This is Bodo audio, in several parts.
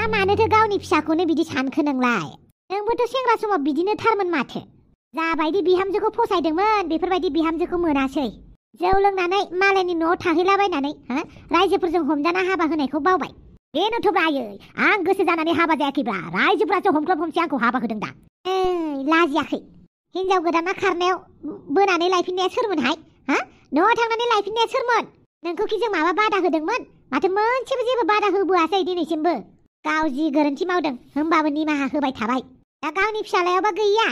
मानोथो गावनि फिसाखौनो बिदि सानखो नोंलाय? नोंबोथ' सेंग्रा समाव बिदिनो थारमोन माथो। जाबायदि बिहामजोखौ फसायदोंमोन बेफोरबायदि बिहामजोखौ मोनासै। जौ लोंनानै मालायनि न'आव थाहैलाबायनानै रायजोफोरजों हमजाना हाबा होनायखौ बावबाय। बेनोथ'ब्रा आयै, आं गोसो जानानै हाबा जायाखैब्रा, रायजोफ्रासो हमख्लब हमसे आंखौ हाबा होदों दा। लाजियाखै? हिनजाव गोदाना खारनायाव बोनानै लायफिननाया सोरमोनहाय? न'आव थांनानै लायफिननाया सोरमोन? नोंखौ जों माबा बादा होदोंमोन? माथो मोनसेबो जेबो बादा होबोआसै दिनैसिमबो। गाव जि गोरोन्थि मावदों होमबाबो निमाहा होबाय थाबाय। दा गावनि फिसालायावबा गैया?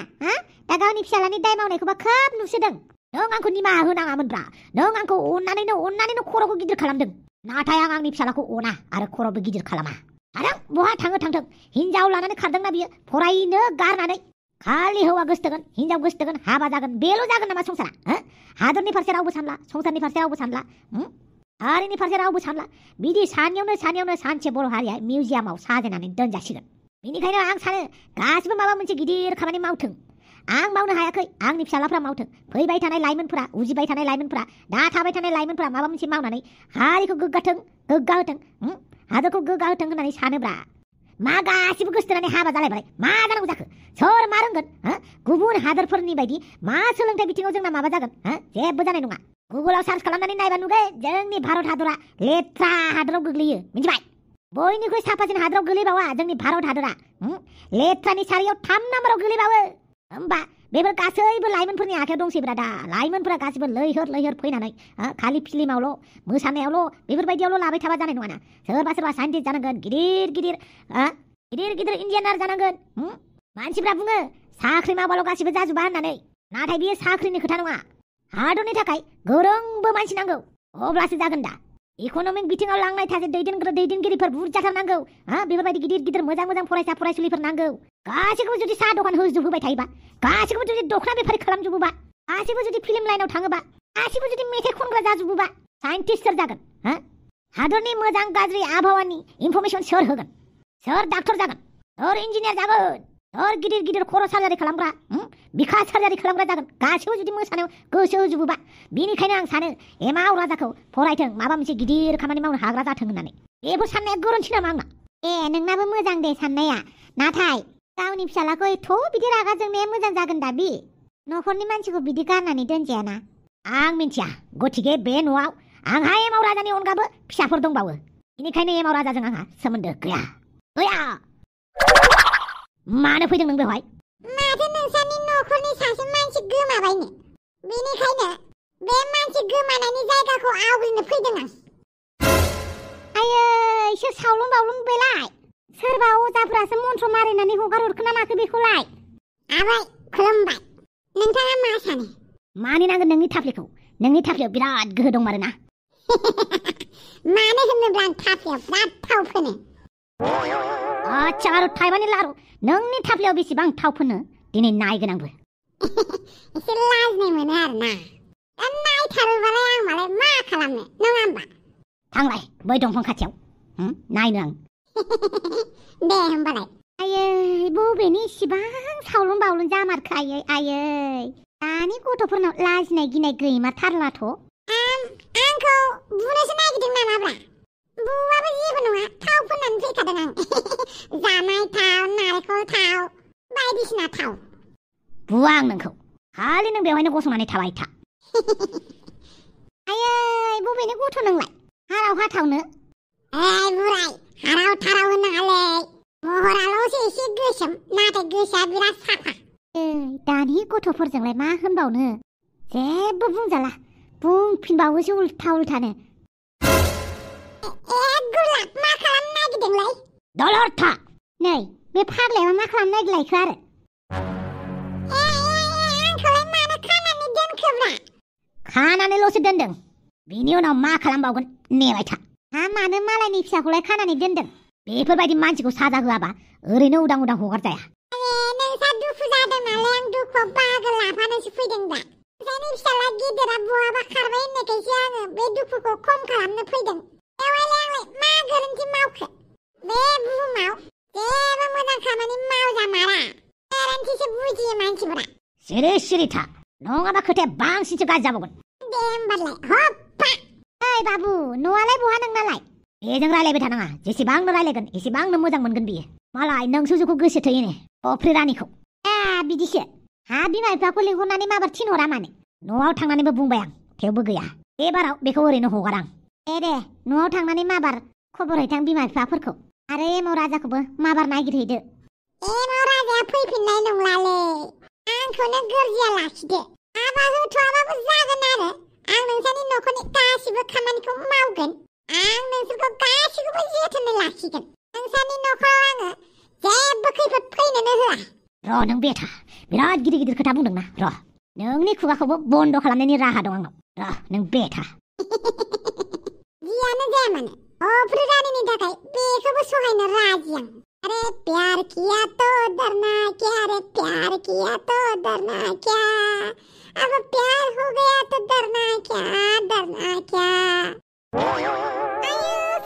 दा गावनि फिसालानि दाय मावनायखौबा खोब नुसोदों। नों आंखौ निमाहा होनाङामोनब्रा। नों आंखौ अननानैनो खर'खौ गिदिर खालामदों। नाथाय आं आंनि फिसालाखौ अना आरो खर'बो गिदिर खालामा। आरो बहा थाङो थांथों, हिनजाव लानानै खारदोंना बियो फरायनो गारनानै। खालि हौवा गोसथोगोन, हिनजाव गोसथोगोन, हाबा जागोन, बेल' जागोन नामा संसारा? हादरनि फारसे रावबो सानला, संसारनि फारसे रावबो सानला, हारिनि फारसे रावबो सानला। बिदि सानैयावनो सानसे बर' हारिया मिउजियामाव साजायनानै दोनजासिगोन। बेनिखायनो आं सानो गासिबो माबा मोनसे गिदिर खामानि मावथों। आं मावनो हायाखै, आंनि फिसालाफ्रा मावथों। फैबाय थानाय लाइमोनफोरा, उजिबाय थानाय लाइमोनफोरा, दा थाबाय थानाय लाइमोनफोरा माबा मोनसे मावनानै हारिखौ गोग्गा होथों, हादरखौ गोग्गा होथों होननानै सानोब्रा। मा गासिबो गोसथोनानै हाबा जालायबाय? मा जानांगौ जाखो? सोर मा रोंगोन? गुबुन हादरफोरनि बायदि मा सोलोंथाइ बिथिङाव जोंना माबा जागोन? जेबो जानाय नङा। गुगोलाव सार्च खालामनानै नायबा नुगोन जोंनि भारत हादरा लेथ्रा हादराव गोग्लैयो, मिथिबाय? बयनिख्रुइ साफासिन हादराव गोलैबावा जोंनि भारत हादरा। लेथ्रानि सारियाव 3 नाम्बाराव गोलैबावो। होमबा बेफोर गासैबो लाइमोनफोरनि आखायाव दंसैब्रा दा। लाइमोनफोरा गासिबो लैहोर फैनानै खालि फिल्मावल' मोसानायावल' बेफोरबायदियावल' लाबाय थाबा जानाय नङाना। सोरबा साइन्टिस्ट जानांगोन, गिदिर इन्जिनियार जानांगोन। मानसिफ्रा बुङो साख्रि मावबाल' गासिबो जाजोबा होननानै। नाथाय बियो साख्रिनि खोथा नङा। हादरनि थाखाय गोरोंबो मानसि नांगौ, अब्लासो जागोन दा। इक'नमिक बिथिङाव लांनाय सासे दैदेनगिरिफोर बुरजाथार नांगौ। बेफोरबायदि गिदिर मोजां फरायसा फरायसुलिफोर नांगौ। गासैखौबो जुदि साहा दखान होजोबहोबाय थायोबा, गासैखौबो जुदि दख'ना बेफारि खालामजोबोबा, गासैबो जुदि फिल्म लाइनाव थाङोबा, गासैबो जुदि मेथाइ खनग्रा जाजोबोबा, साइन्टिस्ट सोर जागोन? हादरनि मोजां गाज्रि आबहावानि इनफरमेसन सोर होगोन? सोर डाक्टर जागोन? सोर इन्जिनियार जागोन? सोर गिदिर खर' सार्जारि खालामग्रा, बिखा सार्जारि खालामग्रा जागोन? गासैबो जुदि मोसानायाव गोसो होजोबोबा। बेनिखायनो आं सानो एमाव राजाखौ फरायथों, माबा मोनसे गिदिर खामानि मावनो हाग्रा जाथों होननानै। बेफोर साननाया गोरोन्थि नामा आंना? नोंनाबो मोजां दे साननाया। नाथाय गावनि फिसालाखौ एथ' बिदि रागा जोंनाया मोजां जागोन दा बि? न'खरनि मानसिखौ बिदि गारनानै दोनजायाना। आं मिन्थिया, गथिखे बे न'आव आंहा एमाव राजानि अनगाबो फिसाफोर दंबावो। बेनिखायनो एमाव राजाजों आंहा सोमोन्दो गैया। मानो फैदों नों बेवहाय? माथो नोंसानि न'खरनि सासे मानसि गोमाबायनो। बेनिखायनो बे मानसि गोमानायनि जायगाखौ आवग्रिनो फैदों आं। आयै, सोर सावलुं बावलुं बेलाय? सोरबा अजाफ्रासो मन्त्र मारिनानै हगार हरखोना माखो बेखौलाय? आबै खुलुमबाय। नोंथाङा मा सानो? मानिनांगोन नोंनि थाफ्लिखौ। नोंनि थाफ्लियाव बिराद गोहो दं मारोना। मानो होनोब्ला आं थाफ्लियाव बिराद थाव फोनो। आच्छा, आरो थाइबानि लारु, नोंनि थाफ्लियाव बेसेबां थाव फोनो दिनै नायगोन आंबो। एसे लाजिनाय मोनो आरोना। दा नायथारोबालाय आं मालाय मा खालामनो, नङा होमबा? थांलाय बै दंफां खाथियाव, नायनो आं। दे होमबालाय। आयै, बबेनि इसिबां सावलुं बावलुं जामारखो आयै। दानि गथ'फोरनाव लाजिनाय गिनाय गैमाथारलाथ'। आंखौ बुनोसो नागिरदों नामाब्रा? बुवाबो जेबो नङा, थाव फोननानै फैखादों आं। जानाय थाव, नारेंखल थाव, बायदिसिना थाव। बुवा आं नोंखौ, खालि नों बेवहायनो गसंनानै थाबाय था। आयै, बबेनि गथ' नोंलाय? हाराव हाथावनो? बुराय, हाराव थाराव होननाङालै। महराल'सो एसे गोसोम, नाथाय गोसोआ बिराद साफा। दानि गथ'फोरजोंलाय मा होनबावनो? जेबो बुंजाला, बुंफिनबावोसो उल्थानो। गुलाब, मा खालामनो नागिरदोंलाय? दलर था। नै बे फाग्लाया मा खालामनो नागिरलायखो आरो? आंखौलाय मानो खानानै दोनखोब्रा? खानानैल'सो दोनदों, बिनि उनाव मा खालामबावगोन नेबाय था। मानो मालायनि फिसाखौलाय खानानै दोनदों? बेफोरबायदि मानसिखौ साजा होआबा ओरैनो उदां हगारजाया। नोंसा दुखु जादों नालाय आं दुखुआव बाहागो लाफानोसो फैदों दा। नोंसानि फिसाला गिदिरा बहाबा खारबाय होननायखायसो आङो बे दुखुखौ खम खालामनो फैदों। बेवहायलाय आंलाय मा गोरोन्थि मावखो? बे बुहुमाव जेबो मोजां खामानि मावजामारा, गोरोन्थिसो बुजियो मानसिफोरा। सिरि था, नङाबा खोथाया बांसिनसो गाज्रि जाबावगोन। दे होमबालाय हप्पा। ओइ बाबु, न'आलाय बहा नोंनालाय? बेजों रायलायबाय थानाङा जेसेबांनो रायलायगोन एसेबांनो मोजां मोनगोन बियो मालाय नों सुजुखौ गोसो थोयोनो अफ्रि रानिखौ बिदिसो हा बिमा बिफाखौ लिंहरनानै माबार थिनहरा माने न'आव थांनानैबो बुंबाय आं थेवबो गैया एबाराव बेखौ ओरैनो हगारां दे न'आव थांनानै माबार खबर हैथां बिमा बिफाफोरखौ आरो एमाव राजाखौबो माबार नागिरहैदो एमाव राजाया फैफिननाय नंलालै आंखौनो गोरजिया लाखिदो हाबा होथ'आबाबो जागोन आरो आं नोंसानि न'खरनि गासिबो खामानिखौ मावगोन आं नोंसोरखौ गासिखौबो जोथोनै लाखिगोन नोंसानि न'खराव आङो जेबो खैफोद फैनोनो होआ र' नों बेथा बिराद गिदिर गिदिर खोथा बुंदोंना र' नोंनि खुगाखौबो बन्द' खालामनायनि राहा दं आंनाव र' नों बेथा जियानो जाया मानो अफ्रि रानिनि थाखाय बेखौबो सहायनो राजि आं अरे प्यार किया तो डरना क्या रे प्यार किया तो डरना क्या अब प्यार हो गया तो डरना क्या आयु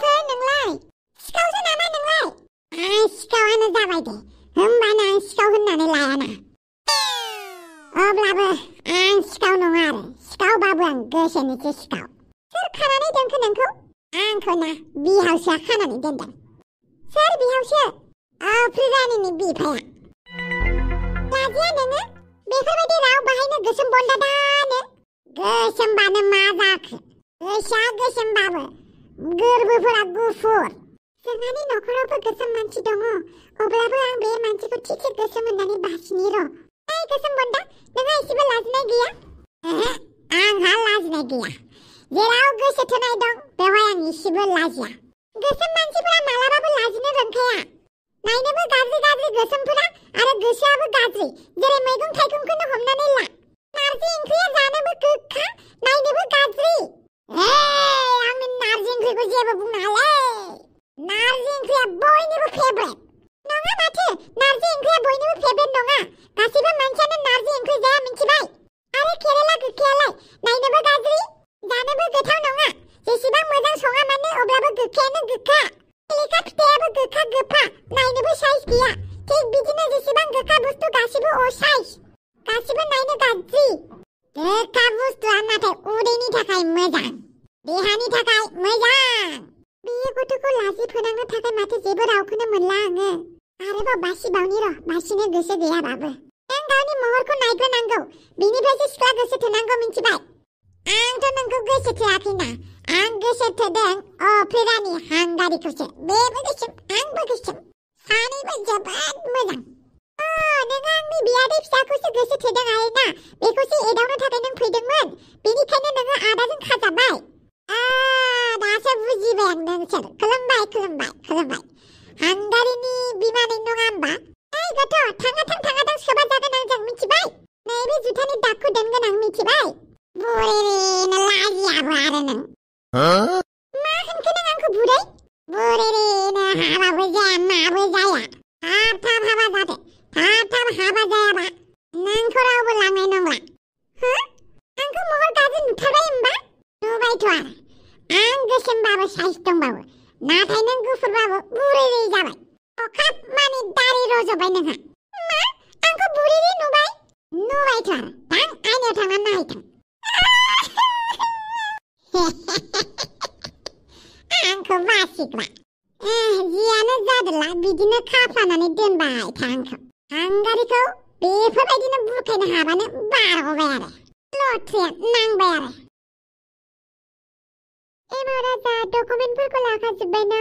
सोर नोंलाय सिखावसो नामा नोंलाय आं सिखावानो जाबाय दे होमबानो आं सिखाव होननानै लायाना अब्लाबो आं सिखाव नङा आरो सिखावबाबो आं गोसोनिसो सिखाव सोर खानानै दोनखो नोंखौ आंखौ ना बिहावसोआ खानानै दोनदों सोर बिहावसो अफ्रि रानिनि बिफाया लाजिया नोङो बेफोरबायदि राव बाहायनो गोसोम बन्दादानो गोसोमबानो मा जाखो गोसोआ गोसोमबाबो गोरबोफोरा गुफुर जोंहानि न'खरावबो गोसोम मानसि दङ अब्लाबो आं बे मानसिखौ थिसे गोसोम होननानै बासिनि र' गोसोम बन्दा नोंहा एसेबो लाजिनाय गैया आंहा लाजिनाय गैया जेराव गोसो थोनाय दं बेवहाय आं एसेबो लाजिया गोसोम मानसिफोरा मालाबाबो लाजिनो रोंखाया नायनोबो गाज्रि गाज्रि गोसोमफोरा आरो गोसोआबो गाज्रि जेरै मैगं थाइगंखौनो हमनानै ला नारजि ओंख्रिया जानोबो गोखा नायनोबो गाज्रि आंनि नारजि ओंख्रिखौ जेबो बुंनाङालै नारजि ओंख्रिया बयनिबो फेभरेट नङा माथो नारजि ओंख्रिया बयनिबो फेभरेट नङा गासिबो मानसियानो नारजि ओंख्रि जाया मिथिबाय आरो केरेला गोखैयालाय नायनोबो गाज्रि जानोबो गोथाव नङा जेसेबां मोजां सङा मानो अब्लाबो गोखायानो गोखा लेखा फिथाइयाबो गोखा गोफा नायनोबो साइज गैया थिग बिदिनो जेसेबां गोखा बुस्थु गासिबो असाइज गासिबो नायनो गाज्रि गोखा बुस्थुआ नाथाय उदैनि थाखाय मोजां देहानि थाखाय मोजां बे गथ'खौ लाजि फोनांनो थाखाय माथो जेबो रावखौनो मोनला आङो आरोबाव बासिबावनि र' बासिनो गोसो गैयाबाबो नों गावनि महरखौ नायग्रोनांगौ बिनिफ्रायसो सिख्ला गोसो थोनांगौ मिथिबाय आंथ' नोंखौ गोसो थोआखैना आं गोसो थोदों अफ्रि रानि हांगारिखौसो बेबो गोसोम आंबो गोसोम सानैबो जोबोद मोजां नों आंनि बियादै फिसाखौसो गोसो थोदों आरोना बेखौसो एदावनो थाखाय नों फैदोंमोन बेनिखायनो नोङो आदाजों खाजाबाय दासो बुजिबाय आं नोंसोर खुलुमबाय हांगारिनि बिमानै नङा होमबा गथ' थाङा सोबा जागोन आंजों मिथिबाय नैबे जुथानि दागखौ दोनगोन आं मिथिबाय बुरेरेनो लाजियाबो आरो नों मा होनखो नों आंखौ बुरेरेनो हाबाबो जाया माबो जाया थाब हाबा जादो थाब हाबा जायाबा नोंखौ रावबो लांनाय नंला आंखौ महर गाज्रि नुथारबाय होमबा नुबायथ' आरो आं गोसोमबाबो साइज दंबाबो नाथाय नों गुफुरबाबो बुरेरे जाबाय अखाब मानि दारि रज'बाय नोंहा मा आंखौ बुरेरे नुबायथ' आरो थां आयनायाव थांनानै नायथां आंखौ बासिग्रा जियानो जादोला बिदिनो खाफ्रानानै दोनबाय था आंखौ हांगारिखौ बेफोरबायदिनो बुरखायनो हाबानो बारग'बाय आरो लथ्रिया नांबाय आरो एमाव राजा डकुमेन्टफोरखौ लाखाजोब्बाय ना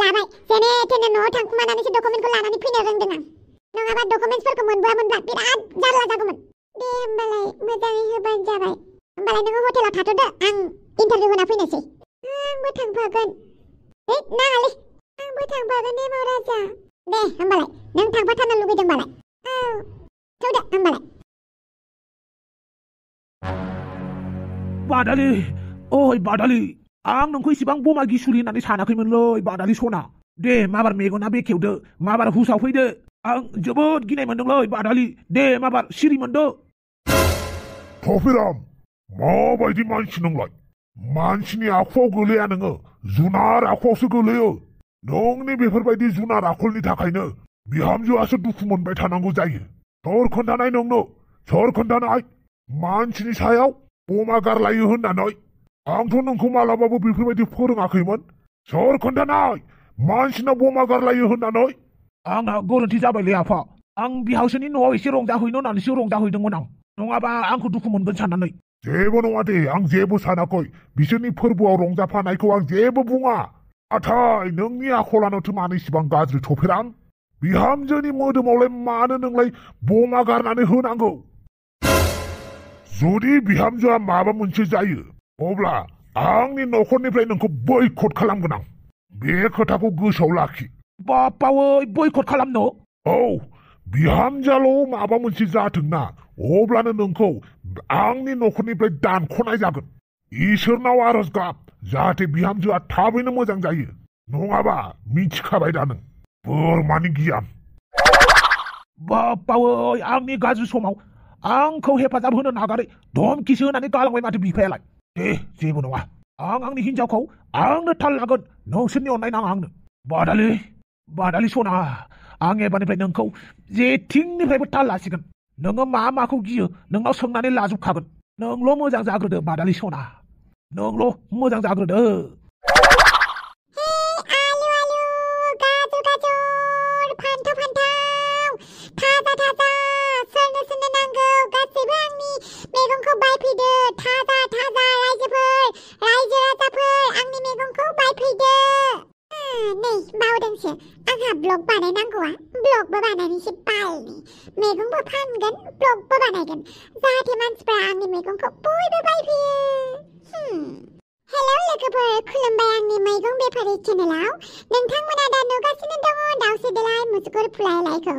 लाबाय जेने थेने न'आव थांखुमानानैसो डकुमेन्टखौ लानानै फैनो रोंदों आं नङाबा डकुमेन्टसफोरखौ मोनबोआमोनब्ला बिराद जारला जागौमोन दे होमबालाय मोजाङै होबानो जाबाय होमबालाय नोङो हटेलाव थाथ'दो आं इन्टारभिउ होना फैनोसै आंबो थांफागोन नाङालै आंबो थांफागोन एमाव राजा दे होमबालाय नों थांफाथारनो लुगैदोंबालाय थौदो होमबालाय बादालि ओइ बादालि आं नोंखौ इसिबां बमा गिसुरि होननानै सानाखैमोनलै बादालि सना दे माबार मेगना बेखेवदो माबार हुसाव फैदो आं जोबोद गिनाय मोनदोंलै बादालि दे माबार सिरि मोनदो कफिराम माबायदि मानसि नोंलाय मानसिनि आखुआव गोलैया नोङो जुनार आखुआवसो गोलैयो नोंनि बेफोरबायदि जुनार आखलनि थाखायनो बिहामजोआसो दुखु मोनबाय थानांगौ जायो सोर खोन्थानाय नोंनो सोर खोन्थानाय मानसिनि सायाव बमा गारलायो होननानै आंथ' नोंखौ मालाबाबो बेफोरबायदि फोरोङाखैमोन सोर खोन्थानाय मानसिना बमा गारलायो होननानै आंना गोरोन्थि जाबायलै आफा आं बिहावसोनि न'आव एसे रंजाहैनो होननानैसो रंजाहैदोंमोन आं नङाबा आंखौ दुखु मोनगोन साननानै जेबो नङा दे आं जेबो सानाखै बिसोरनि फोरबोआव रंजाफानायखौ आं जेबो बुङा नाथाय नोंनि आखलानोथो मानो इसिबां गाज्रि थफेरां बिहामजोनि मोदोमावलाय मानो नोंलाय बमा गारनानै होनांगौ जुदि बिहामजोआ माबा मोनसे जायो अब्ला आंनि न'खरनिफ्राय नोंखौ बैकट खालामगोन आं बे खोथाखौ गोसोआव लाखि बापावै बैकट खालामनो औ बिहामजोआल' माबा मोनसे जाथोंना अब्लानो नोंखौ आंनि न'खरनिफ्राय दानख'नाय जागोन इसोरनाव आरज गाब जाहाथे बिहामजोआ थाबैनो मोजां जायो नङाबा मिथिखाबाय दा नों बोरमानि गियान बापावै आंनि गाज्रि समाव आंखौ हेफाजाब होनो नागारै धमकिसो होनानै गालांबाय माथो बिफायालाय दे जेबो नङा आं आंनि हिनजावखौ आंनो थाल लागोन नोंसोरनि अननाय नाङा आंनो बादालि सना आं एबारनिफ्राय नोंखौ जेथिंनिफ्रायबो थाल लासिगोन नोङो माखौ गियो नोंनाव सोंनानै लाजोबखागोन नोंल' मोजां जाग्रोदो बादालि सना नोंल' मोजां जाग्रोदो ब्लग बानायनांगौआ ब्लगबो बानायनोसै बालनि मैगंबो फानगोन ब्लगबो बानायगोन जाहाथे मानसिफ्रा आंनि मैगंखौ बयबो बायफैयो हेलौ लोगोफोर खुलुमबाय आंनि मैगं बेफारि चेनेलाव नोंथांमोना दा नुगासिनो दङ दाउसे देलाय मुसुगुर फुलायलायखौ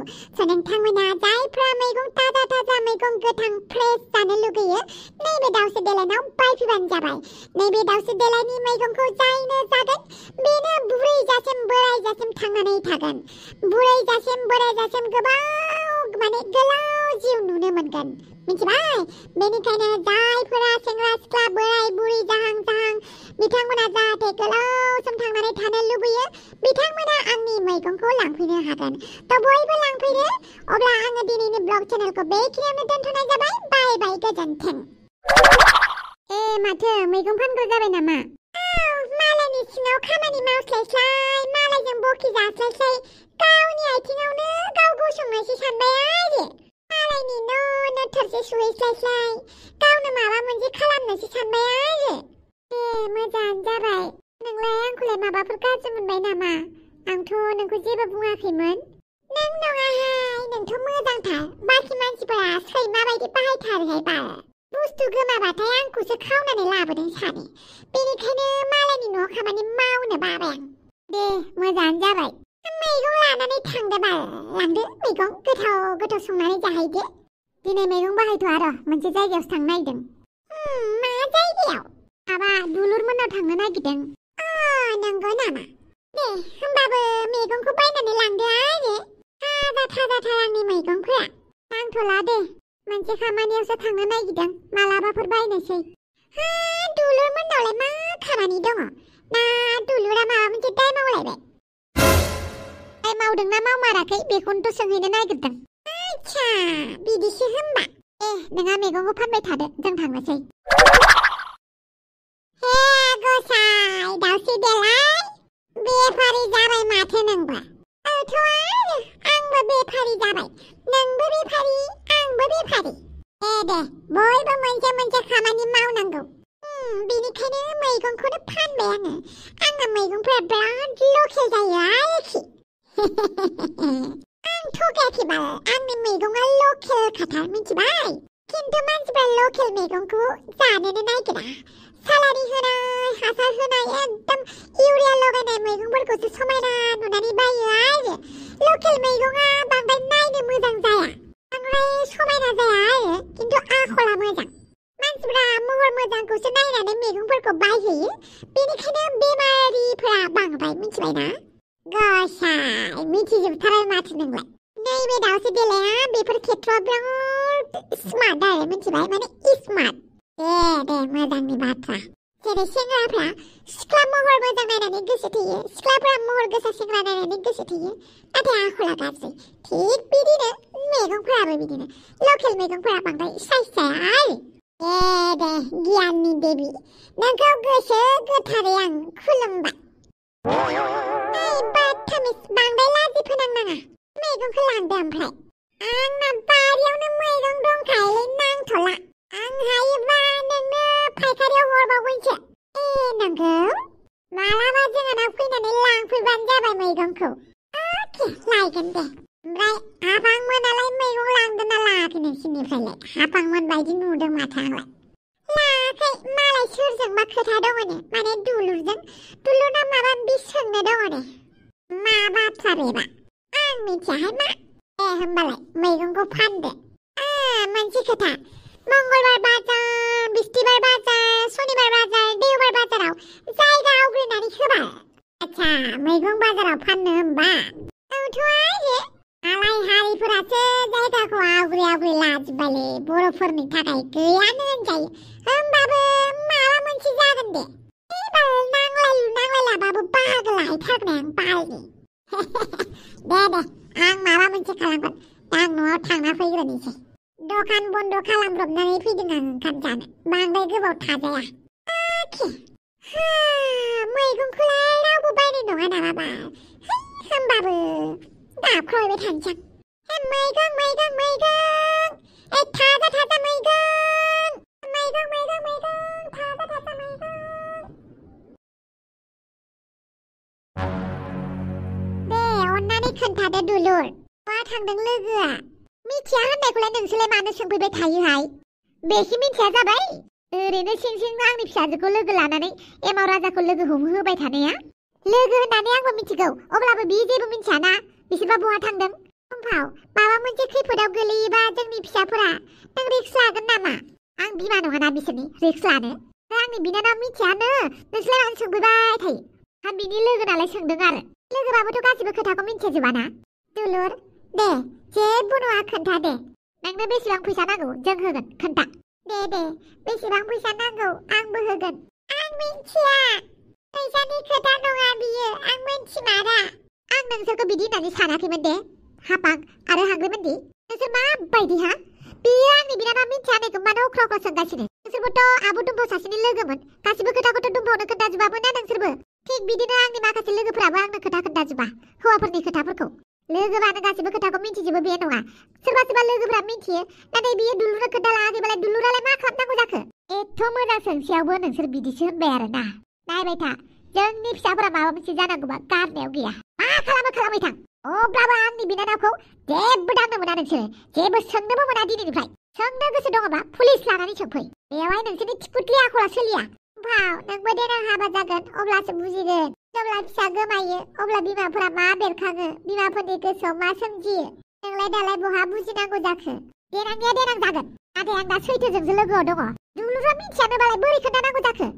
नोंथांमोना जायफ्रा मैगं ताजा मैगं गोथां फ्रेश जानो लुगैयो नैबे दाउसे देलायनाव बायफैबानो जाबाय नैबे दाउसे देलायनि मैगंखौ जायनो जागोन बेनो बुरैजासिम बोरायजासिम थांनानै थागोन बुरैजासिम गोबाव गोलाव जिउ नुनो मोनगोन मिथिबाय बेनिखायनो जायफोरा सेंग्रा सिख्ला बोराय बुरै जाहां बिथांमोना जाहाथे गोलाव सम थांनानै थानो लुबैयो बिथांमोना आंनि मैगंखौ लांफैनो हागोन थ' बयबो लांफैदो अब्ला आङो दिनैनि ब्लग चेनेलखौ बेखिनियावनो दोनथ'नाय जाबाय बाय बाय गोजोन्थों माथो मैगं फानग्रा जाबाय नामा मालायनि सिङाव खामानि मावस्लायस्लाय मालायजों बखि जास्लायस्लाय गावनि आथिङावनो गाव गसंनायसो सानबाय आरो मालायनि न' थोरसि सुहैस्लायस्लाय गावनो माबा मोनसे खालामनोसो सानबाय आरो मोजाङानो जाबाय नोंलाय आंखौलाय माबाफोर गाज्रि मोनबाय नामा आंथ' नोंखौ जेबो बुङाखैमोन नों नङाहाय नोंथ' मोजांथार बाखि मानसिफोरा सैमा बायदि बाहायथारोहाय बाल बुस्थु गोमाबाथाय आंखौसो खावनानै लाबोदों सानो बेनिखायनो मालायनि न'आव खामानि मावनो बाबाय आं दे मोजाङानो जाबाय मैगं लानानै थांदो बाल लांदो मैगं गोथाव संनानै जाहैदो दिनै मैगं बाहायथ'आ र' मोनसे जायगायावसो थांनो नागिरदों मा जायगायाव माबा दुलुर मोननाव थांनो नागिरदों नंगौ नामा दे होमबाबो मैगंखौ बायनानै लांदो आरो थाजा आंनि मैगंफोरा नांथ'ला दे मोनसे खामानियावसो थांनो नागिरदों मालाबाफोर बायनोसै दुलुर मोननावलाय मा खामानि दङ ना दुलुरा माबा मोनसे दाय मावलायबाय दाय मावदोंना मावमाराखै बेखौनोथ' सोंहैनो नागिरदों आच्छा बिदिसो होमबा नोंहा मैगंखौ फानबाय थादो जों थांनोसै गसाय दाउसे देलाय बेफारि जाबाय माथो नोंबो औथ' आरो आंबो बेफारि जाबाय नोंबो बेफारि आंबो बेफारि दे बयबो मोनसे खामानि मावनांगौ बेनिखायनो मैगंखौनो फानबाय आंना मैगंफोरा बिराद लकेल जायो आरोखि आं थगायाखै बाल आंनि मैगंआ लकेल खाथार मिथिबाय खिन्थु मानसिफ्रा लकेल मैगंखौ जानोनो नागिरा सालारि होनाय हासार होनाय एकदम इउरिया लगायनाय मैगंफोरखौसो समायना नुनानै बायो आरो लकेल मैगंआ बांद्राय नायनो मोजां जाया बांद्राय समायना जाया आरो खिन्थु आखला मोजां मानसिफ्रा महर मोजांखौसो नायनानै मैगंफोरखौ बायहैयो बेनिखायनो बेमारिफोरा बांबाय मिथिबायना गसाय मिथिजोबथारो माथो नोंलाय नैबे दाउसे देलाया बेफोर खेत्रआव बिराद स्मार्ट आरो मिथिबाय माने स्मार्ट दे मोजांनि बाथ्रा जेरै सेंग्राफ्रा सिख्ला महर मोजां नायनानै गोसो थैयो सिख्लाफ्रा महर गोसा सेंग्रा नायनानै गोसो थैयो नाथाय आखला गाज्रि थिग बिदिनो मैगंफोराबो बिदिनो लकेल मैगंफोरा बांद्राय साइज जाया आरो दे गियाननि देबि नोंखौ गोसो गोथारै आं खुलुमबाय Ai बाथामिस बांद्राय लाजि फोनांनाङा मैगंखौ लांदो ओमफ्राय आंना बारियावनो मैगं दंखायोलै नांथ'ला आं हायोबा नोंनो फायखारियाव हरबावगोनसो नंगौ मालाबा जोंहानाव फैनानै लांफैबानो जाबाय मैगंखौ अके लायगोन दे ओमफ्राय हाफांमोनालाय मैगं लांदों ना लाङाखै नोंसिनिफ्रायलाय हाफांमोन बायदि नुदों माथो आंलाय लायाखै मालाय सोरजोंबा खोथा दङनो माने दुलुरना माबा बिस सोंनो दङ दे मा बाथ्रा बेबा आं मिथियाहाय मा होमबालाय मैगंखौ फानदो मोनसे खोथा मंगलबार बाजार बिस्थिबार बाजार सनिबार बाजार देवबार बाजाराव जायगा आवग्रिनानै होबाय आच्छा मैगं बाजाराव फाननो होमबा औथ' आरो आलाय हारिफोरासो जायगाखौ आवग्रि लाजोब्बायलै बर'फोरनि थाखाय गैयानो होनजायो होमबाबो माबा मोनसे जागोन दे एबार नांलायलाबाबो बाहागो लाहैथारगोन आं बालनि दे आं माबा मोनसे खालामगोन दा आं न'आव थांना फैग्रोनोसै दखान बन्द खालामब्रबनानै फैदों आं ओंखाम जानो बांद्राय गोबाव थाजाया अके मैगंखौलाय रावबो बायनाय नङा नामाबा होमबाबो गाबख्रावबाय थानोसै आं मैगं थाजा मैगं थाजा मैगं दे अन्नानै खोन्थादो दुलुर बहा थांदों लोगोआ मिथिया होननायखौलाय नोंसोरलाय मानो सोंफैबाय थायोहाय बेखि मिथिया जाबाय ओरैनो सिं आंनि फिसाजोखौ लोगो लानानै एमाव राजाखौ लोगो हमहोबाय थानाया लोगो होननानै आंबो मिथिगौ अब्लाबो बि जेबो मिथियाना बिसोरबा बहा थांदों समफाव माबा मोनसे खैफोदाव गोलैयोबा जोंनि फिसाफोरा नों रिक्स लागोन नामा आं बिमा नङाना बिसोरनि रिक्स लानो आंनि बिनानाव मिथियानो नोंसोरलाय मानो सोंफैबाय थायो आं बिनि लोगो नालाय सोंदों आरो लोगोबाबोथ' गासिबो खोथाखौ मिथिजोबाना दुलुर दे जेबो नङा खोन्था दे नोंनो बेसेबां फैसा नांगौ जों होगोन खोन्था दे बेसेबां फैसा नांगौ आंबो होगोन आं मिथिया फैसानि खोथा नङा बियो आं मिथिमारा आं नोंसोरखौ बिदि होननानै सानाखैमोन दे हापां आरो हांग्रिमोनदि नोंसोर माबायदि हा बियो आंनि बिनानाव मिथिया होननायखौ मानो अख्रा सोंगासिनो नोंसोरबोथ' आब' दुम्ब सासेनि लोगोमोन गासिबो खोथाखौथ' दुम्बनो खोन्थाजोबामोन ना नोंसोरबो थिग बिदिनो आंनि माखासे लोगोफोराबो आंनो खोथा खोन्थाजोबा हौवाफोरनि खोथाफोरखौ लोगोबानो गासिबो खोथाखौ मिथिजोबो बे नङा सोरबा लोगोफोरा मिथियो नाथाय बियो दुलुरनो खोन्थालाङाखैबालाय दुलुरालाय मा खालामनांगौ जाखो एथ' मोजां सोंसेयावबो नोंसोर बिदिसो होनबाय आरोना नायबाय था जोंनि फिसाफोरा माबा मोनसे जानांगौबा गारनायाव गैया मा खालामबाय थां अब्लाबो आंनि बिनानावखौ जेबो दांनो मोना नोंसोरो जेबो सोंनोबो मोना दिनैनिफ्राय सोंनो गोसो दङबा पुलिस लानानै सोंफै बेवहाय नोंसोरनि थिफुथलि आखला सोलिया भाव नोंबो देनां हाबा जागोन अब्लासो बुजिगोन जेब्ला फिसा गोमायो अब्ला बिमाफोरा मा बेरखाङो बिमाफोरनि गोसोआव मा सोमजियो नोंलाय दालाय बहा बुजिनांगौ जाखो देनांनिया देनां जागोन नाथाय आं दा सैथोजोंसो लोगोआव दङ दुलुरा मिथियानोबालाय बोरै खोन्थानांगौ जाखो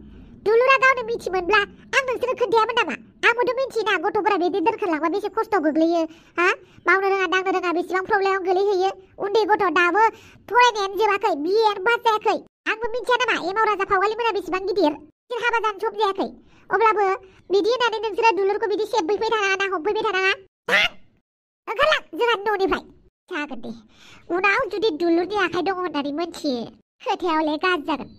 दुलुरा गावनो मिथिमोनब्ला आं नोंसोरनो खोन्थायामोन नामा आंबोथ' मिथियोना गथ'फोरा बिदि दोनखारलांबा बेसे खस्थ' गोग्लैयो हा मावनो रोङा दांनो रोङा बेसेबां प्रब्लेमाव गोलैहैयो उन्दै गथ' दाबो फरायनायानो जोबाखै बिए पास जायाखै आंबो मिथिया नामा एमाव राजा फावगालिमोना बेसेबां गिदिर बिसोर हाबा जानो सम जायाखै अब्लाबो बिदि होननानै नोंसोरो दुलुरखौ बिदि सेबफैबाय थानाङा ना हमफैबाय थानाङा ओंखारलां जोंहा न'निफ्राय जागोन दे उनाव जुदि दुलुरनि आखाइ दङ होननानै मोनथियो खोथायावलाय गाज्रि जागोन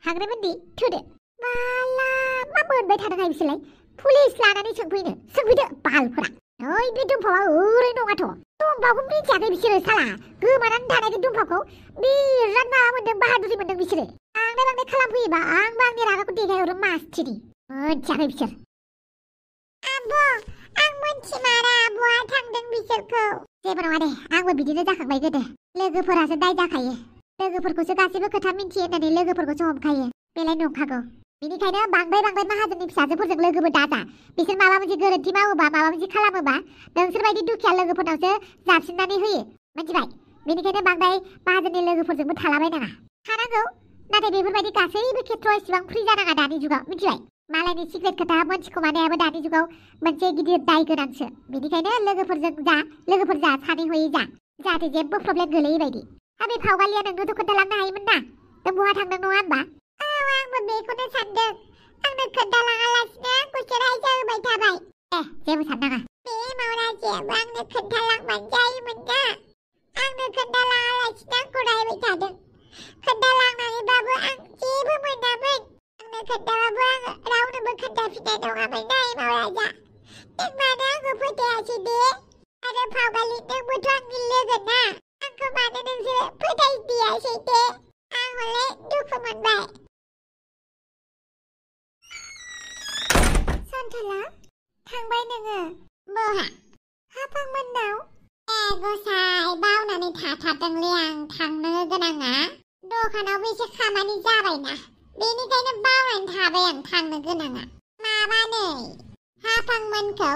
हांग्रिमोनदि थुदो माला मा मोनबाय थादोंहाय बिसोरलाय पुलिस लानानै सोंफैदो बालफोरा ओइ बे दुम्फावा ओरै नङाथ' दुम्फाखौ मिथियाखै बिसोरो साला गोमानानै थानाय दुम्फाखौ बिराद माबा मोनदों बाहादुरि मोनदों बिसोरो बांद्राय खालामफैयोबा आंबो आंनि रागाखौ देखायहरो मासथिनि मोनथियाखै बिसोर आब' आं मोनथिमारा बहा थांदों बिसोरखौ जेबो नङा दे आंबो बिदिनो जाखांबाय गोदो लोगोफोरासो दाय जाखायो लोगोफोरखौसो गासैबो खोथा मिथियो होननानै लोगोफोरखौसो हमखायो बेलाय नंखागौ बेनिखायनो बांद्राय माहाजोननि फिसाजोफोरजों लोगोबो दाजा बिसोर माबा मोनसे गोरोन्थि मावोबा माबा मोनसे खालामोबा नोंसोर बायदि दुखिया लोगोफोरनावसो जाबसिननानै होयो मिथिबाय बेनिखायनो बांद्राय माहाजोननि लोगोफोरजोंबो थालाबायनाङा थानांगौ नाथाय बेफोरबायदि गासैबो खेथ्रआव इसेबां फ्रि जानाङा दानि जुगाव मिथिबाय मालायनि सिक्रेट खोथा मोनथिखोमानायाबो दानि जुगाव मोनसे गिदिर दाय गोनांसो बेनिखायनो लोगोफोर जा सानै हयै जा जाहाथे जेबो प्रब्लेम गोलैयै बायदि बे फावगालिया नोंनोथ' खोन्थालांनो हायोमोन ना नों बहा थांदों नङा होनबा आंबो बेखौनो सानदों आंनो खोन्थालाङालासिनो आंखौसो रायजा होबाय थाबाय जेबो साननाङा बे मावराजियाबो आंनो खोन्थालांबानो जायोमोन ना आंनो खोन्थालाङालासिनो आंखौ रायबाय थादों खोन्थालांनानैबाबो आं जेबो मोनामोन आंनो खोन्थाबाबो आङो रावनोबो खोन्थाफिननाय नङामोन एमाव राजा नों मानो आंखौ फोथायासै दे आरो फावगालि नोंबोथ' आंनि लोगो ना आंखौ मानो नोंसोरो फोथायदियासै दे आं हले दुखु मोनबाय सन्थला थांबाय नोङो बहा हाफांमोननाव गसाय बावनानै थाथारदोंलै आं थांनो गोनाङा दखानावबो एसे खामानि जाबायना बेनिखायनो बावनानै थाबाय आं थांनो गोनाङा माबा नै हाफांमोनखौ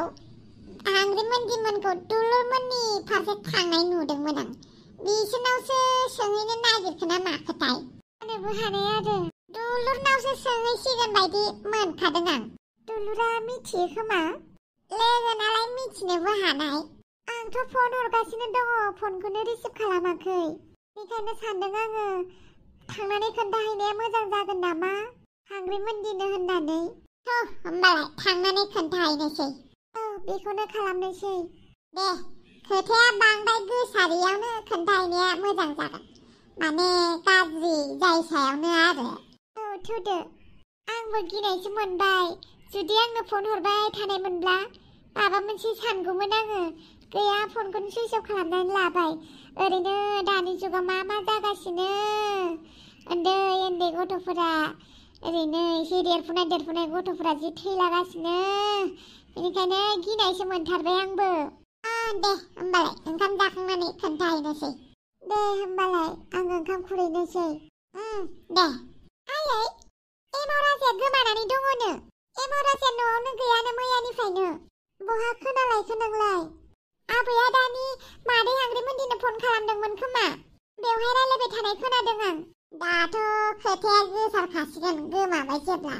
आंग्रिमोनदिमोनखौ दुलुरमोननि फारसे थांनाय नुदोंमोन आं बिसोरनावसो सोंहैनो नागिरखोना माखोथाय जानोबो हानाय आरो दुलुरनावसो सोंहैसिगोन बायदि मोनखादों आं दुलुरा मिथियो खोमा लोगो नालाय मिथिनोबो हानाय आंथ' फन हरगासिनो दङ फनखौनो रिसिभ खालामाखै बेखायनो सानदों आङो थांनानै खोन्थाहैनाया मोजां जागोन नामा हांग्रिमोनदिनो होननानै होमबालाय थांनानै खोन्थाहैनोसै बेखौनो खालामनोसै दे खोथाया बांद्राय गोसारियावनो खोन्थाहैनाया मोजां जागोन माने गाज्रि जाय सायावनो आरो थुदो आंबो गिनायसो मोनबाय जुदि आंनो फन हरबाय थानायमोनब्ला माबा मोनसे सानगौमोन आङो गैया फनखौनो सुइच अफ खालामनानै लाबाय ओरैनो दानि जुगाव मा जागासिनो उन्दै उन्दै गथ'फोरा ओरैनो एसे देरफुनाय गथ'फोरा जि थैलागासिनो बेनिखायनो गिनायसो मोनथारबाय आंबो दे होमबालाय ओंखाम जाखांनानै खोन्थाहैनोसै दे होमबालाय आं ओंखाम खुरैनोसै दे आयै एमाव राजाया गोमानानै दङनो एमाव राजाया न'आवनो गैयानो मैयानिफ्रायनो बहा खोनालायखो नोंलाय आबैया दानि मादै हांग्रिमोनदिनो फन खालामदोंमोन खोमा बेवहाय रायलायबाय थानाय खोनादों आं दाथ' खोथाया गोसारखासिगोन गोमाबाय जेब्ला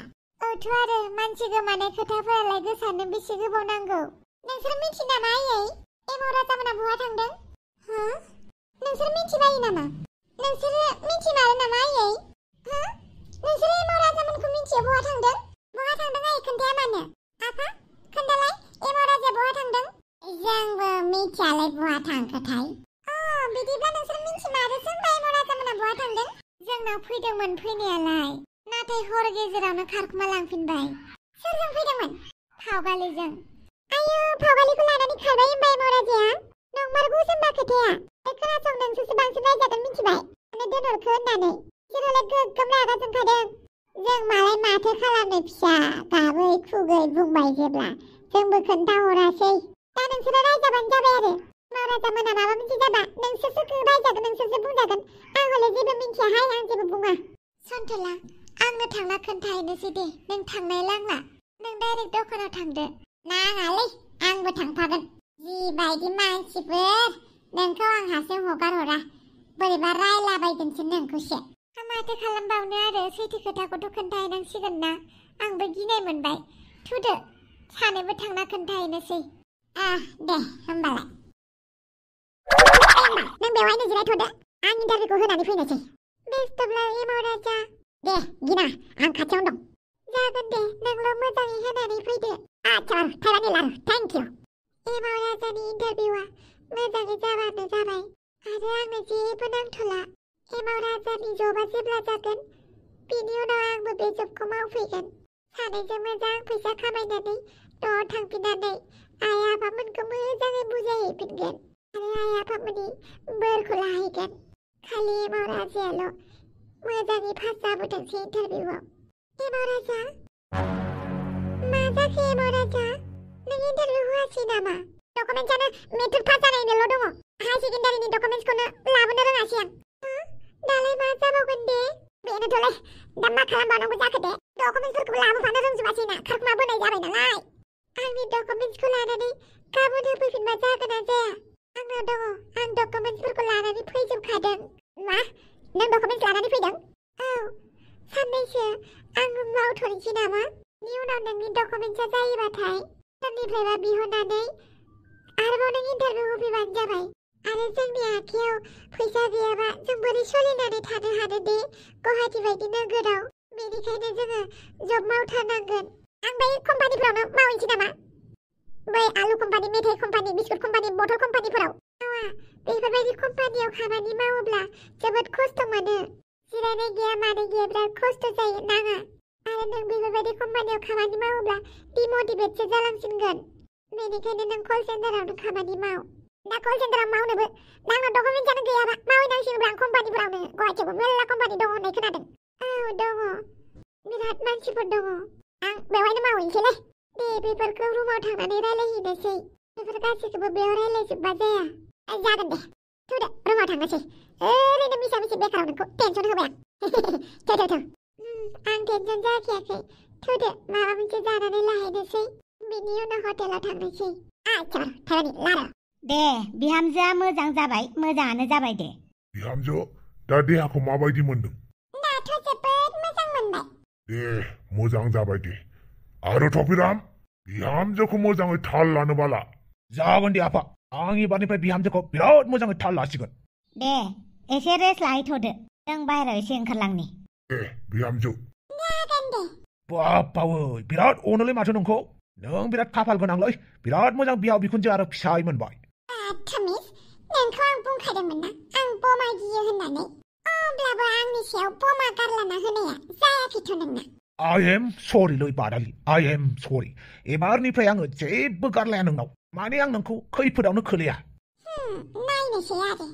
आरो मानसि गोमानाय खोथाफोरालाय गोसारनो बेसे गोबाव नांगौ नोंसोर मिथियो नामा आयै एमाव राजामोना बहा थांदों नोंसोर मिथिबायो नामा नोंसोरो मिथिमारो नामा आयै नोंसोर एमाव राजामोनखौ मिथियो बहा थांदों आयै खोन्थाया मानो आफा खोन्थालाय एमाव राजाया बहा थांदों जोंबो मिथियालाय बहा थांखोथाय बिदिब्ला नोंसोर मिथिमारोसो होनबा एमाव राजामोना बहा थांदों जोंनाव फैदोंमोन फैनायालाय नाथाय हर गेजेरावनो खारखुमा लांफिनबाय सोरजों फैदोंमोन फावगालिजों आयौ फावगालिखौ लानानै खारबाय होनबा एमाव राजाया नंमारगौसो होनबा खोथाया खोनासं नोंसोरसो बांसिन रायजागोन मिथिबाय माने दोनहरखो होननानै बिसोरलाय गोगोम रागा जोंखादों जों मालाय माथो खालामनो फिसा गाबै खुगै बुंबाय जेब्ला जोंबो खोन्थाहरासै दा नोंसोरो रायजाबानो जाबाय आरो एमाव राजामोना माबा मोनसे जाबा नोंसोरसो रायजागोन नोंसोरसो बुंजागोन आं हले जेबो मिथियाहाय आं जेबो बुङा सन्थला आंनो थांना खोन्थाहैनोसै दे नों थांनाय लांला नों डाइरेक्ट दखानाव थांदो नाङालै आंबो थांफागोन जिबायदि मानसिफोर नोंखौ आं हारसिं हगार हरा बोरैबा रायलाबायगोनसो नोंखौसो माथो खालामबावनो आरो सैथो खोथाखौथ' खोन्थाहैनांसिगोन ना आंबो गिनाय मोनबाय थुदो सानैबो थांना खोन्थाहैनोसै दे होमबालाय नों बेवहायनो जिरायथ'दो आं इन्टारभिउखौ होनानै फैनोसै बेस्थ'ब्ला एमाव राजा दे गिना आं खाथियावनो दं जागोन दे नोंल' मोजाङै होनानै फैदो आच्छा थाइबानि लारु थेंक इउ एमाव राजानि इन्टारभिउआ मोजाङै जाबानो जाबाय आरो आंनो जेबो नांथ'ला एमाव राजानि जबा जेब्ला जागोन बिनि उनाव आंबो बे जबखौ मावफैगोन सानैजों मोजां फैसा खामायनानै न'आव थांफिननानै आइ आफामोनखौ मोजाङै बुजायहैफिनगोन आरो आइ आफामोननि बोरखौ लाहैगोन खालि एमाव राजायाल' मोजाङै पास जाबोथोंसै इन्टारभिउआव एमाव राजा मा जाखो एमाव राजा नों इन्टारभिउ होआसै नामा डकुमेन्टसानो मेट्रिक पास जानायनिल' दङ हाई सेकेन्डारिनि डकुमेन्टसखौनो लाबोनो रोङासै आं दालाय मा जाबावगोन दे बेनोथ'लै दा मा खालामबावनांगौ जाखो दे डकुमेन्टसफोरखौ लाबोफानो रोंजोबासै ना खारखुमा बोनाय जाबाय नालाय आंनि डकुमेन्टसखौ लानानै गाबोन होफैफिनबा जागोन ना जाया आंनाव दङ आं डकुमेन्टसफोरखौ लानानै फैजोबखादों मा नों डकुमेन्टस लानानै फैदों औ साननैसो आं मावथ'नोसै नामा नि उनाव नोंनि डकुमेन्टसा जायोबाथाय सोरनिफ्रायबा बिहरनानै आरोबाव नों इन्टारभिउ होफैबानो जाबाय आरो जोंनि आखायाव फैसा गैयाबा जों बोरै सोलिनानै थानो हानो दे गुवाहाटि बायदि नोगोराव बेनिखायनो जोङो जब मावथारनांगोन आं बै कम्पानिफ्रावनो मावहैनोसै नामा बै आलु कम्पानि मेथाइ कम्पानि बिस्कुट कम्पानि बथल कम्पानिफोराव मावा बेफोरबायदि कम्पानियाव खामानि मावोब्ला जोबोद खस्थ' मोनो जिरायनाय गैया मानाय गैया बिराद खस्थ' जायो नाङा आरो नों बेफोरबायदि कम्पानियाव खामानि मावोब्ला डिमटिभेटसो जालांसिनगोन बेनिखायनो नों कल सेन्टारावनो खामानि माव दा कल सेन्टाराव मावनोबो आंनाव डकुमेन्टसानो गैयाबा मावहैनांसिगोनब्ला आं कम्पानिफोरावनो गुवाहाटियावबो मेरला कम्पानि दङ होननाय खोनादों औ दङ बिराद मानसिफोर दङ आं बेवहायनो मावहैनोसैलै दे बेफोरखौ रुमाव थांनानै रायलायहैनोसै बेफोर गासैखौबो बेयाव रायलायजोबबा जाया जागोन दे थौदो रुमाव थांनोसै ओरैनो मिसा मिसि बेखाराव नोंखौ टेनसन होबाय आं थौ आं टेनसन जाखायाखै थौदो माबा मोनसे जानानै लाहैनोसै बिनि उनाव हटेलाव थांनोसै आच्छा थांनि लारा दे बिहामजोआ मोजां जाबाय मोजाङानो जाबाय दे बिहामजो दा देहाखौ माबायदि मोनदों दाथ' जोबोद मोजां मोनबाय दे मोजां जाबाय दे आरो टपिराम बिहामजोखौ मोजाङै थाल लानो बाला जागोन दे आफा आं एबारनिफ्राय बिहामजोखौ बिराद मोजाङै थाल लासिगोन दे एसे रेस्ट लाहैथ'दो जों बाहेरायाव एसे ओंखारलांनि दे बिहामजो जागोन दे बापावै बिराद अनोलै माथो नोंखौ नों बिराद खाफाल गोनांलै बिराद मोजां बिहाव बिखुनजो आरो फिसाय मोनबाय थमिस नोंखौ आं बुंखादोंमोन ना आं बमा गियो होननानै अब्लाबो आंनि सायाव बमा गारलाना होनाया जायाखैथ' नोंना I am sorry लै बादालि I am sorry एबारनिफ्राय आङो जेबो गारलाया नोंनाव माने आं नोंखौ खैफोदावनो खोलैया नायनोसै आरो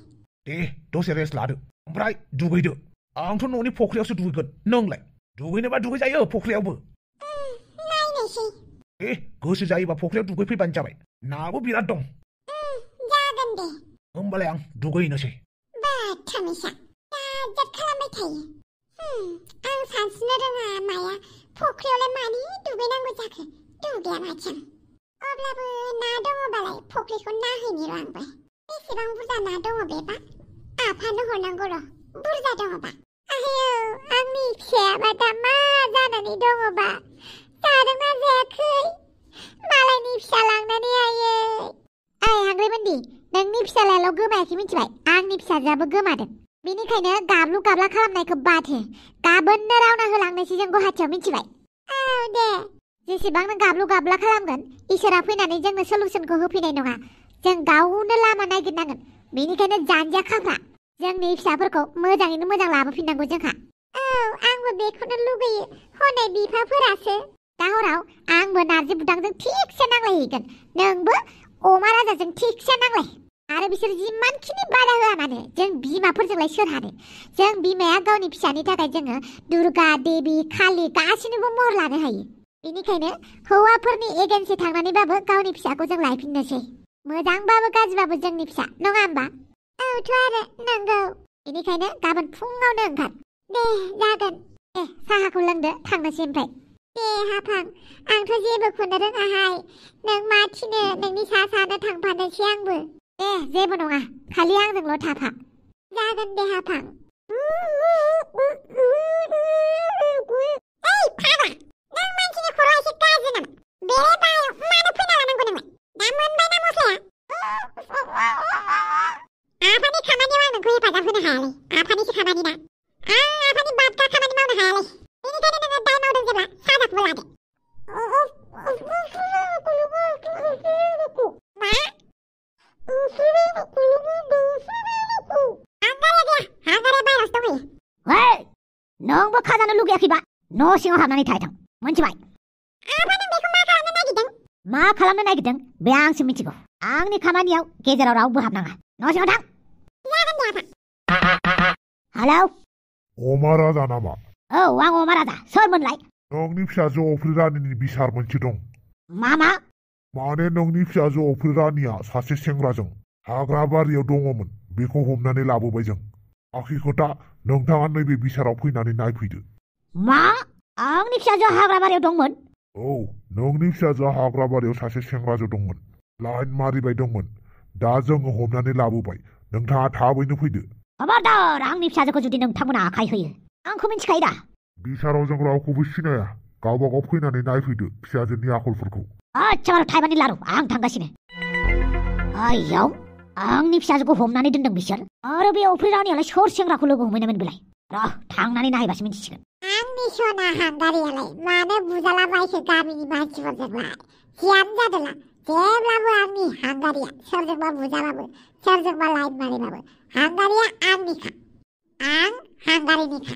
दे दसे रेस्ट लादो ओमफ्राय दुगैदो आंथ' न'नि फख्रियावसो दुगैगोन नोंलाय दुगैनोबा दुगैजायो फख्रियावबो नायनोसै दे गोसो जायोबा फख्रियाव दुगैफैबानो जाबाय नाबो बिराद दं जागोन दे होमबालाय आं दुगैनोसै बा थमिसा जाजोब खालामबाय थायो आं सानस्रिनो रोङा माया फख्रियावलाय मानि दुगैनांगौ जाखो दुगैया माथो अब्लाबो ना दङबालाय फख्रिखौ नायहैनि र' आंबो बेसेबां बुरजा ना दङ बेबा आफानो हरनांगौ र' बुरजा दङबा आयौ आंनि फिसायाबा दा मा जानानै दङबा जादोंना जायाखै मालायनि फिसा लांनानै आयै ओइ हांग्रिमोनदि नोंनि फिसालायाल' गोमायाखै मिथिबाय आंनि फिसाजोआबो गोमादों बेनिखायनो गाबलु गाबला खालामनायखौ बाद हो गाबोननो रावना होलांनोसै जों गुवाहाटियाव मिथिबाय औ दे जेसेबां नों गाबलु गाबला खालामगोन इसोरा फैनानै जोंनो सलुसनखौ होफैनाय नङा जों गावनो लामा नागिरनांगोन बेनिखायनो जानजिया खाफ्रा जोंनि फिसाफोरखौ मोजाङैनो मोजां लाबोफिननांगौ जोंहा औ आंबो बेखौनो लुगैयो हनै बिफाफोरासो दा हराव आंबो नारजि बुदांजों थिगसे नांलायहैगोन नोंबो अमा राजाजों थिगसे नांलाय आरो बिसोर जिमानखिनि बादा होआ मानो जों बिमाफोरजोंलाय सोर हानो जों बिमाया गावनि फिसानि थाखाय जोङो दुर्गा देबि कालि गासिनिबो महर लानो हायो बेनिखायनो हौवाफोरनि एगेन्सै थांनानैबाबो गावनि फिसाखौ जों लायफिननोसै मोजांबाबो गाज्रिबाबो जोंनि फिसा नङा होमबा औथ' आरो नंगौ बेनिखायनो गाबोन फुङावनो ओंखार दे जागोन दे साहाखौ लोंदो थांनोसै ओमफ्राय दे हाफां आंथ' जेबोखौनो रोङाहाय नों मा थिनो नोंनि सा सानो थांफानोसै आंबो दे जेबो नङा खालि आंजोंल' थाफा जागोन दे हाफां ओइ फाग्ला नों मानसिनि खर'आ एसे गाज्रि नामा बेरे बायाव मानो फैना लानांगौ नोंलाय दा मोनबाय ना मस्लाया आफानि खामानियाव आं नोंखौ हेफाजाब होनो हायालै आफानिसो खामानि ना आं आफानि बादगा खामानि मावनो हायालै बेनिखायनो नोङो दाय मावदों जेब्ला साजाखौबो लादो मा नोंबो खाजानो लुगैयाखैबा न' सिङाव हाबनानै थाहैथां मोनथिबाय आफा नों बेखौ मा खालामनो नागिरदों मा खालामनो नागिरदों बे आंसो मिथिगौ आंनि खामानियाव गेजेराव रावबो हाबनाङा न' सिङाव थां जागोन दे आफा हेलौ अमा राजा नामा औ आं अमा राजा सोरमोनलाय नोंनि फिसाजो अफ्रि रानिनि बिसार मोनसे दं मा माने नोंनि फिसाजो अफ्रि रानिया सासे सेंग्राजों हाग्रा बारियाव दङमोन बेखौ हमनानै लाबोबाय जों आखि खोथा नोंथाङा नैबे बिसाराव फैनानै नायफैदो मा आंनि फिसाजोआ हाग्रा बारियाव दंमोन औ नोंनि फिसाजोआ हाग्रा बारियाव सासे सेंग्राजो दंमोन लाइन मारिबाय दंमोन दा जोङो हमनानै लाबोबाय नोंथाङा थाबैनो फैदो खबरदार आंनि फिसाजोखौ जुदि नोंथांमोना आखाय होयो आंखौ मिथिखायो दा बिसाराव जों रावखौबो सिनाया गावबागाव फैनानै नायफैदो फिसाजोनि आखलफोरखौ आच्छा थाइबानि लारु आं थांगासिनो आइयाव आंनि फिसाजोखौ हमनानै दोनदों बिसोर आरो बे अफ्रि रानियालाय सोर सेंग्राखौ लोगो हमहैनायमोन बेलाय र' थांनानै नायबासो मिथिसिगोन आंनि सना हांगारियालाय मानो बुजाला बायखो गामिनि मानसिफोरजोंलाय जियानो जादोंला जेब्लाबो आंनि हांगारिया सोरजोंबा बुजाबाबो सोरजोंबा लाइन मारिबाबो हांगारिया आंनिखा आं हांगारिनिखा